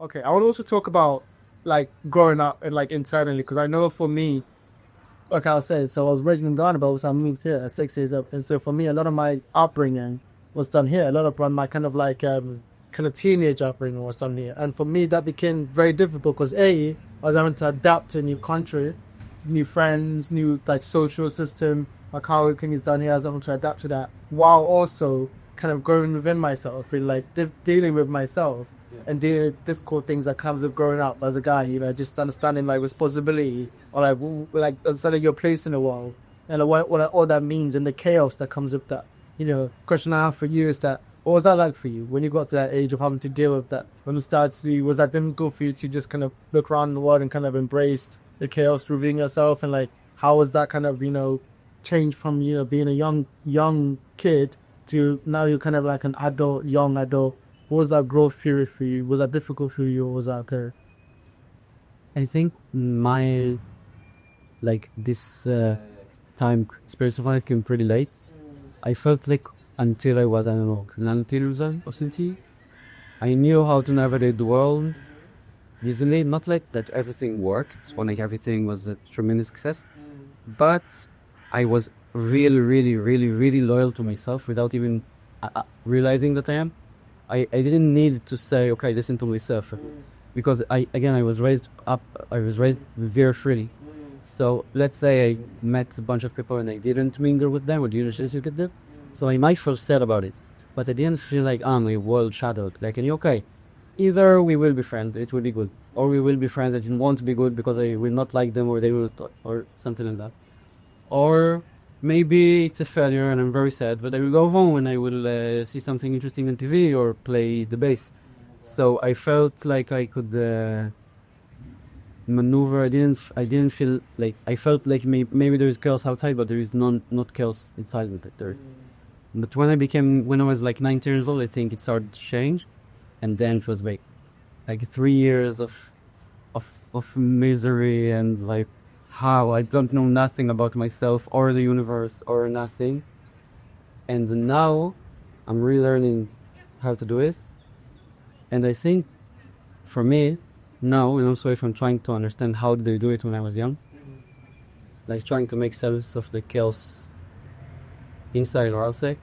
Okay, I want to also talk about like growing up and like internally because I know for me, like I was saying, so I was raised in Ghana, but also I moved here at 6 years up, and so for me, a lot of my upbringing was done here. A lot of my kind of like kind of teenage upbringing was done here, and for me, that became very difficult because I was having to adapt to a new country, new friends, new like social system, like how everything is done here. I was having to adapt to that while also kind of growing within myself, really like dealing with myself and dealing with difficult things that comes with growing up as a guy, just understanding like responsibility or like understanding your place in the world and what all that means and the chaos that comes with that. Question I have for you is that what was that like for you when you got to that age of having to deal with that? When you started to, was that difficult for you to just kind of look around the world and kind of embrace the chaos within yourself? And like, how was that kind of, change from, being a young kid to now you're kind of like an adult, young adult? What was that growth period for you? Was that difficult for you or was that okay? I think my this time experience of life came pretty late. I felt like until I was, I don't know, 19 years old or something, I knew how to navigate the world easily. Not like that everything worked, it's not like everything was a tremendous success, but I was really, really, really, really loyal to myself without even realizing that I am. I didn't need to say, okay, listen to myself. Because I was raised up, I was raised very freely. So let's say I met a bunch of people and I didn't mingle with them or didn't associate with them. So I might feel sad about it. But I didn't feel like, my world shadowed. Like, and okay, either we will be friends, it will be good. Or we will be friends that won't be good because I will not like them or they will, or something like that. Or maybe it's a failure and I'm very sad, but I will go home and I will see something interesting on TV or play the bass. So I felt like I could maneuver. I didn't feel like I felt like maybe there is chaos outside, but there is not chaos inside of it. But when I was like 19 years old, I think it started to change, and then it was like 3 years of misery and like how I don't know nothing about myself or the universe or nothing. And now I'm relearning how to do it. And I think for me, now, and also if I'm trying to understand how did I do it when I was young, like trying to make sense of the chaos inside or outside,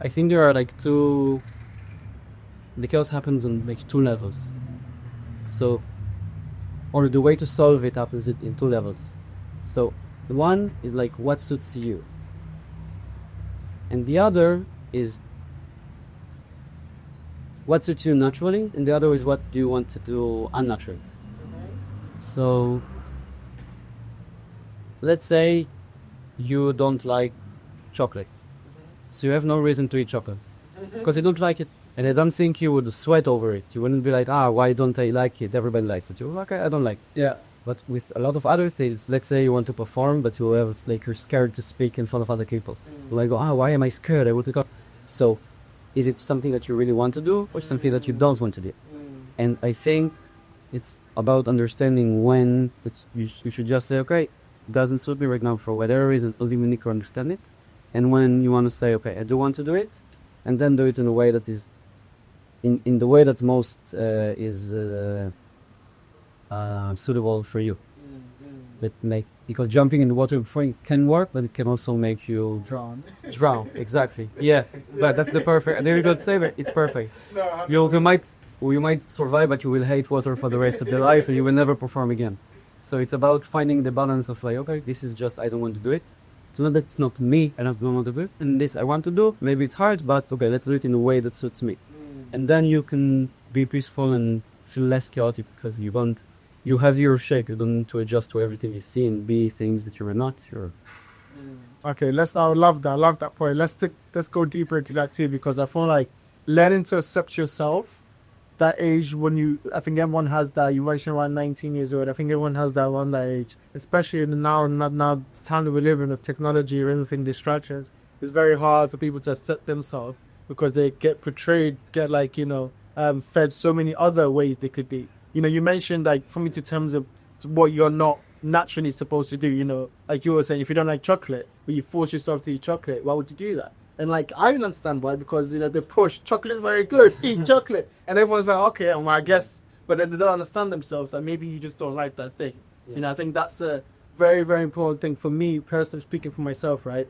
I think there are like the chaos happens on like two levels. So, or the way to solve it happens in two levels. So, one is like what suits you, and the other is what suits you naturally, and the other is what do you want to do unnaturally. So, let's say you don't like chocolate, so you have no reason to eat chocolate because you don't like it, and I don't think you would sweat over it. You wouldn't be like, why don't I like it? Everybody likes it. You're like, I don't like it. Yeah. But with a lot of other things, let's say you want to perform, but you have like you're scared to speak in front of other people. You like, why am I scared? I want to go. So, is it something that you really want to do, or something that you don't want to do? And I think it's about understanding when you should just say, okay, it doesn't suit me right now for whatever reason. Only you need to understand it. And when you want to say, okay, I do want to do it, and then do it in a way that is, in the way that most is suitable for you. But like, because jumping in the water before it can work, but it can also make you drown. Exactly. Yeah. But that's the perfect. There you go. Say it. It's perfect. You might survive, but you will hate water for the rest of your life, and you will never perform again. So it's about finding the balance of like, okay, this is just I don't want to do it. It's not that it's not me, and I don't want to do it, and this I want to do. Maybe it's hard, but okay, let's do it in a way that suits me, and then you can be peaceful and feel less chaotic because you have your shape. You don't need to adjust to everything you see and be things that you're not. Okay, I love that. I love that point. Let's go deeper into that too because I feel like learning to accept yourself. That age when I think everyone has that. You mentioned around 19 years old. I think everyone has that around that age, especially in the now time that we live in with technology or anything distractions. It's very hard for people to accept themselves because they get portrayed, fed so many other ways they could be. You mentioned like coming to terms of what you're not naturally supposed to do. Like you were saying, if you don't like chocolate, but you force yourself to eat chocolate, why would you do that? And like I don't understand why, because they push chocolate is very good, eat chocolate, and everyone's like, okay, well, I guess, but then they don't understand themselves that maybe you just don't like that thing. I think that's a very, very important thing for me personally, speaking for myself, right?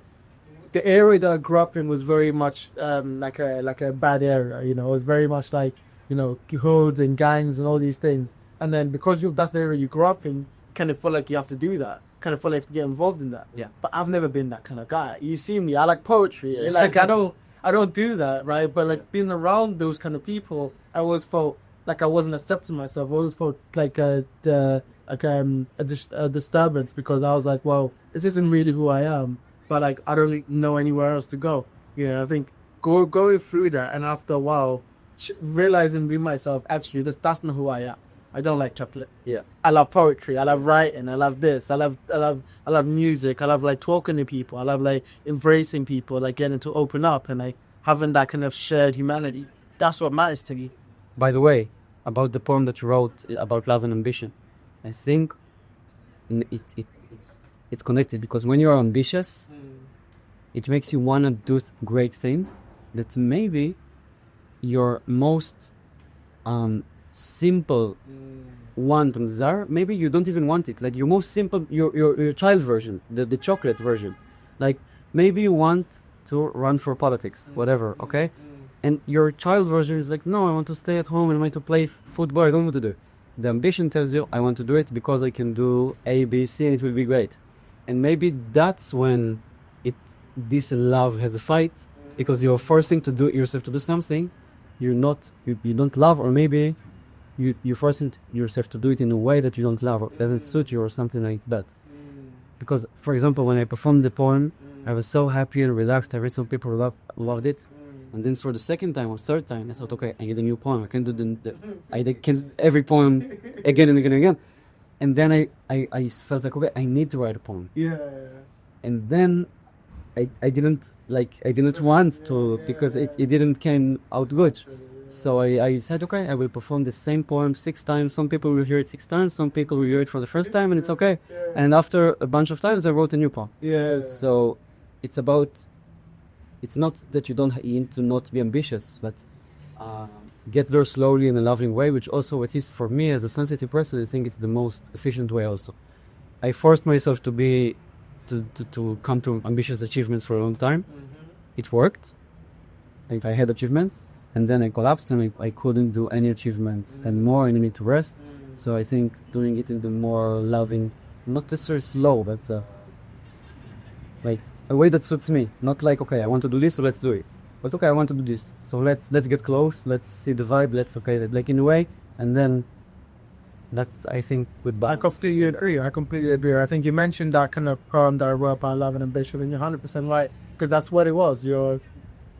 The area that I grew up in was very much like a bad area. It was very much like hoods and gangs and all these things. And then because that's the area you grew up in, kind of feel like you have to do that. Kind of feel like you have to get involved in that. Yeah. But I've never been that kind of guy. You see me, I like poetry. Like I don't do that, right? But like being around those kind of people, I always felt like I wasn't accepting myself. I always felt like a disturbance, because I was like, well, this isn't really who I am. But like I don't know anywhere else to go. I think going through that, and after a while, realizing with myself, actually, that's not who I am. I don't like chocolate. Yeah. I love poetry. I love writing. I love this. I love music. I love like talking to people. I love like embracing people, like getting to open up and like having that kind of shared humanity. That's what matters to me. By the way, about the poem that you wrote about love and ambition, I think it's connected, because when you're ambitious, it makes you want to do great things that maybe your most simple want and desire, maybe you don't even want it. Like your most simple, your child version, the chocolate version. Like maybe you want to run for politics, whatever, okay? And your child version is like, no, I want to stay at home and I want to play football, I don't want to do. The ambition tells you, I want to do it because I can do A, B, C, and it will be great. And maybe that's when this love has a fight, because you're forcing to do yourself to do something you don't love, or maybe you're forcing yourself to do it in a way that you don't love, or doesn't suit you, or something like that. Because, for example, when I performed the poem, I was so happy and relaxed. I read some people loved it. And then for the second time or third time, I thought, okay, I need a new poem. I can do I can do every poem again and again and again. And then I felt like, okay, I need to write a poem. Yeah. And then I didn't want to, because it didn't came out good. So I said, okay, I will perform the same poem 6 times. Some people will hear it 6 times. Some people will hear it for the first time, and it's okay. And after a bunch of times, I wrote a new poem. Yeah. So it's not that you don't need to not be ambitious, but get there slowly in a loving way, which also, at least for me as a sensitive person, I think it's the most efficient way also. I forced myself to come to ambitious achievements for a long time. It worked. I had achievements, and then I collapsed and I couldn't do any achievements anymore, and I need to rest. So I think doing it in the more loving, not necessarily slow, but like a way that suits me. Not like, okay, I want to do this, so let's do it. But okay, I want to do this, so let's get close, let's see the vibe, like in a way, and then that's, I think, with balance. I completely agree. I think you mentioned that kind of poem that I wrote about love and ambition, and you're 100% right, because that's what it was. You're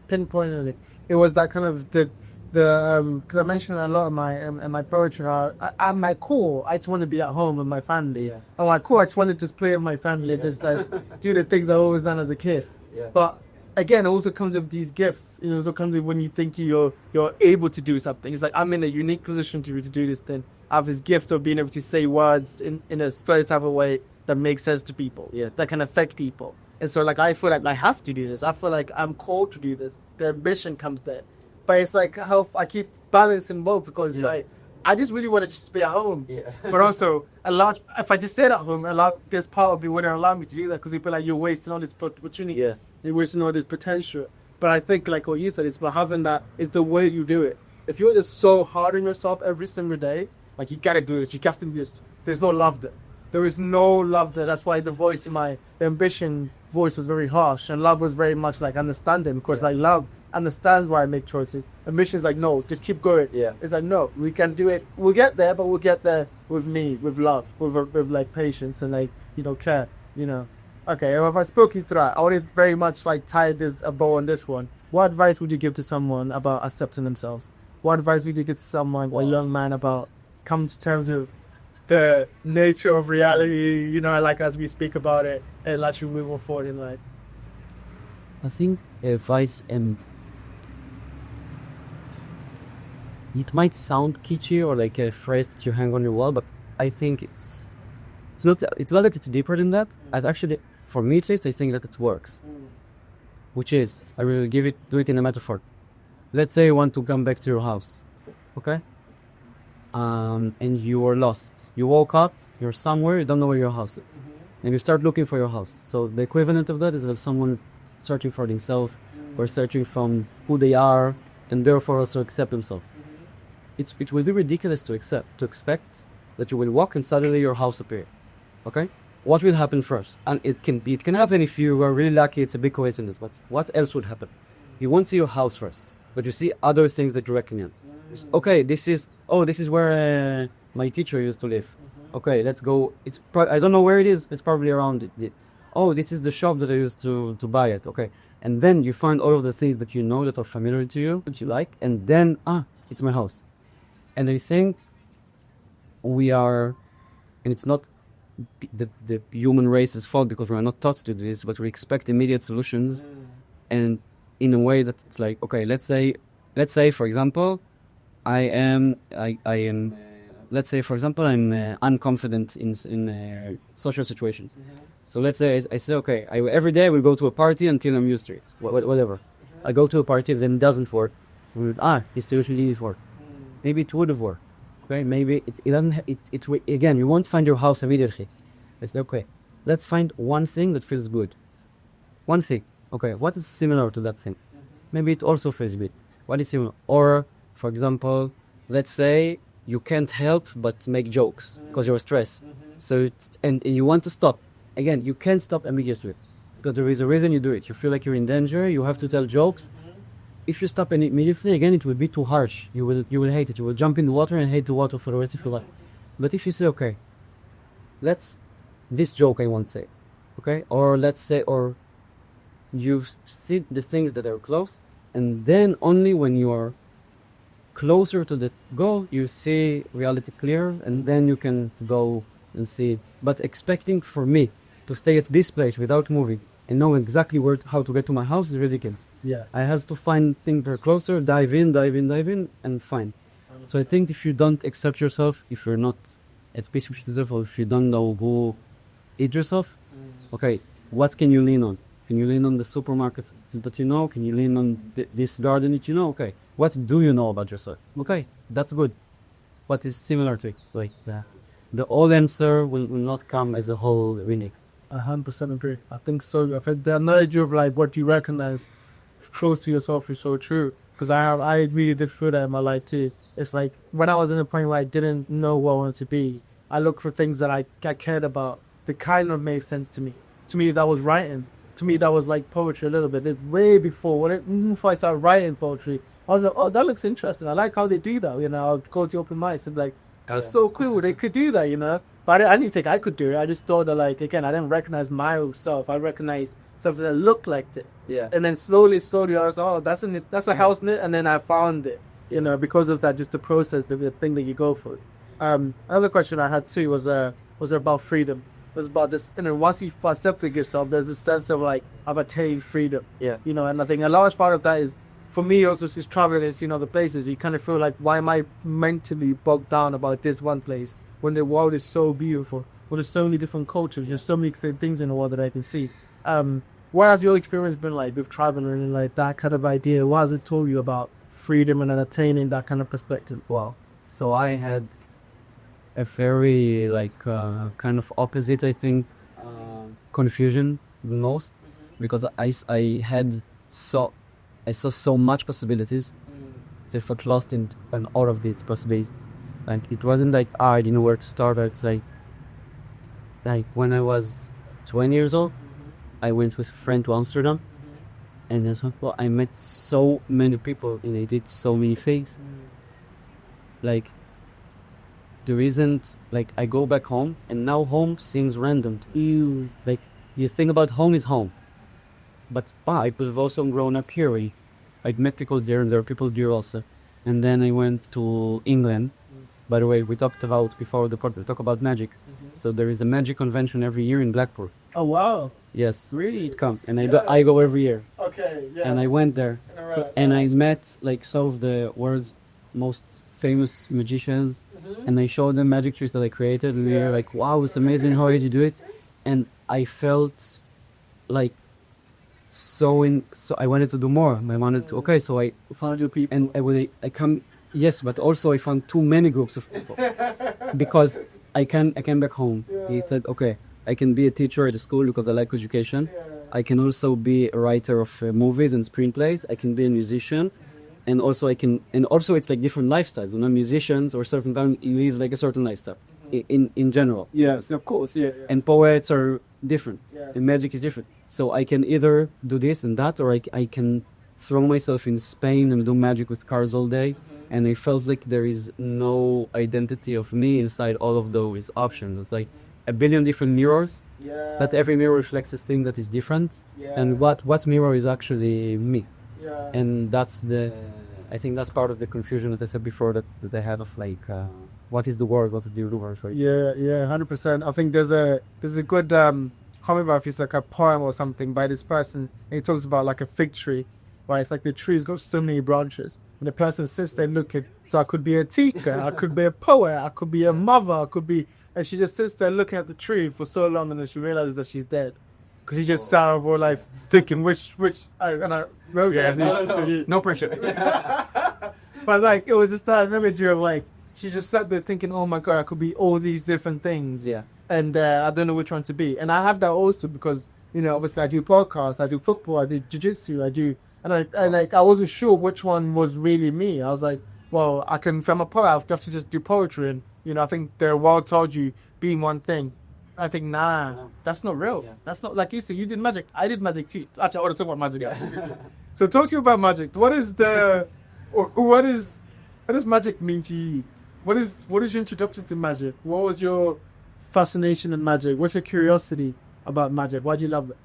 pinpointing it. It was that kind of because I mentioned a lot in my poetry. At my core, I just want to be at home with my family. Yeah. At my core, I just want to just play with my family, just like do the things I always done as a kid. Yeah. But again, it also comes with these gifts. It also comes with when you think you're able to do something. It's like, I'm in a unique position to do this thing. I have this gift of being able to say words in a certain type of way that makes sense to people. Yeah, that can affect people. And so like I feel like I have to do this. I feel like I'm called to do this. The ambition comes there. But it's like how I keep balancing both, because like I just really want to just be at home. Yeah. But also if I just stayed at home, this part of me wouldn't allow me to do that, because you feel like you're wasting all this opportunity. Yeah. You're wasting all this potential. But I think like what you said, it's about having that, it's the way you do it. If you're just so hard on yourself every single day, like you gotta do this, you have to do this. There's no love there. There is no love there. That's why the ambition voice was very harsh, and love was very much like understanding, because like love understands why I make choices. Ambition is like, no, just keep going. Yeah. It's like, no, we can do it. We'll get there, but we'll get there with me, with love, with like patience and like, care, Okay, well, if I spoke you through that, I would have very much like tied a bow on this one. What advice would you give to someone about accepting themselves? What advice would you give to someone, or a young man, about coming to terms with the nature of reality, like as we speak about it, and actually moving forward in life? I think advice, it might sound kitschy or like a phrase that you hang on your wall, but I think it's not that it's deeper than that. As actually, for me at least, I think that it works. which is, I will do it in a metaphor. Let's say you want to come back to your house, okay? And you were lost. You woke up, you're somewhere, you don't know where your house is. And you start looking for your house. So the equivalent of that is that someone searching for themselves or searching from who they are and therefore also accept themselves. It will be ridiculous to expect that you will walk and suddenly your house appear. Okay? What will happen first? And it can happen if you are really lucky, it's a big coincidence, but what else would happen? You won't see your house first, but you see other things that you recognize. Okay, this is where my teacher used to live. Okay, let's go. I don't know where it is. It's probably around it. Oh, this is the shop that I used to buy it. Okay, and then you find all of the things that you know that are familiar to you, that you like, and then it's my house. And I think we are, and it's not the human race's fault because we are not taught to do this, but we expect immediate solutions, and in a way that it's like, okay, let's say for example, I am let's say for example I'm unconfident in social situations. So let's say I say, okay, every day I will go to a party until I'm used to it, whatever. I go to a party, then it doesn't work. It's usually didn't work. Maybe it would have worked. Okay, maybe it doesn't. Again, you won't find your house immediately. It's okay. Let's find one thing that feels good. One thing. Okay, what is similar to that thing? Maybe it also feels good. What is similar? Or, for example, let's say you can't help but make jokes because you're stressed. So and you want to stop. Again, you can't stop immediately because there is a reason you do it. You feel like you're in danger. You have to tell jokes. If you stop immediately, again, it will be too harsh. You will hate it. You will jump in the water and hate the water for the rest of your life. But if you say, okay, this joke I won't say, okay? Or let's say, or you see the things that are close, and then only when you are closer to the goal, you see reality clear, and then you can go and see it. But expecting for me to stay at this place without moving and know exactly how to get to my house is ridiculous. Yeah. I have to find things that are closer, dive in, and find. So I think if you don't accept yourself, if you're not at peace with yourself, or if you don't know who is yourself, okay, what can you lean on? Can you lean on the supermarket that you know? Can you lean on this garden that you know? Okay, what do you know about yourself? Okay, that's good. What is similar to it? Like the whole answer will not come as a whole really. 100% agree. I think so. I think the analogy of like what you recognize close to yourself is so true. Because I really did feel that in my life too. It's like when I was in a point where I didn't know what I wanted to be, I looked for things that I cared about that kind of made sense to me. To me, that was writing. To me, that was like poetry a little bit. Way before I started writing poetry, I was like, oh, that looks interesting. I like how they do that. You know, I'll go to open mics and be like, that's so cool. They could do that, you know. But I didn't think I could do it. I just thought that, like, again, I didn't recognize my own self. I recognized something that looked like it. Yeah. And then slowly, I was, oh, that's a house knit. And then I found it, you know, because of that, just the process, the thing that you go through. Another question I had too was about freedom. It was about this, and then once you accept yourself, there's this sense of like, I've attained freedom. Yeah. You know, and I think a large part of that is, for me also, is traveling is, you know, the places. You kind of feel like, why am I mentally bogged down about this one place when the world is so beautiful? Well, there's so many different cultures. There's so many things in the world that I can see. What has your experience been like with traveling and like that kind of idea? What has it told you about freedom and attaining that kind of perspective? Wow. So I had a very like kind of opposite, I think, confusion the most, because I saw so much possibilities. I felt lost in all of these possibilities. Like it wasn't like I didn't know where to start. It's like when I was 20 years old, I went with a friend to Amsterdam, and as well, I met so many people and I did so many things. Like there isn't like I go back home and now home seems random to you. Like you think about home is home, but I could have also grown up here. I'd met people there and there are people there also. And then I went to England. By the way, we talked about before the podcast, we talk about magic. So there is a magic convention every year in Blackpool. Oh, wow. Yes, really? It comes. And I go every year. Okay, yeah. And I went there. And I met like some of the world's most famous magicians. And I showed them magic tricks that I created. And they were like, wow, it's amazing. How did you do it? And I felt like so I wanted to do more. I wanted to, okay, so I Found your people. and when I come, yes, but also I found too many groups of people because I came back home. He said, okay, I can be a teacher at a school because I like education. I can also be a writer of movies and screenplays. I can be a musician, and also it's like different lifestyles. You know, musicians or certain family live like a certain lifestyle in general. Yes, of course. Yeah. And poets are different, Yeah. and magic is different. So I can either do this and that, or I can throw myself in Spain and do magic with cars all day. And I felt like there is no identity of me inside all of those options. It's like a billion different mirrors, Yeah. but every mirror reflects a thing that is different. Yeah. And what mirror is actually me? Yeah. And I think that's part of the confusion that I said before that I had of like, what is the word, what is the universe, right? Yeah, 100%. I think there's a good I can't remember if it's like a poem or something by this person. And he talks about like a fig tree, right? It's like the tree's got so many branches, and the person sits there looking. So I could be a teacher, I could be a poet, I could be a mother, I could be, and she just sits there looking at the tree for so long, and then she realizes that she's dead, because she just sat her whole life thinking which No pressure. But like it was just that imagery of like she just sat there thinking, oh my god, I could be all these different things. Yeah. And I don't know which one to be. And I have that also because, you know, obviously I do podcasts, I do football, I do jiu-jitsu, I wasn't sure which one was really me. I was like, well, if I'm a poet, I have to just do poetry. And, you know, I think the world told you being one thing. I think, nah, that's not real. Yeah. That's not, like you said, you did magic. I did magic too. Actually, I want to talk about magic. So talk to you about magic. What does magic mean to you? What is your introduction to magic? What was your fascination in magic? What's your curiosity about magic? Why do you love it?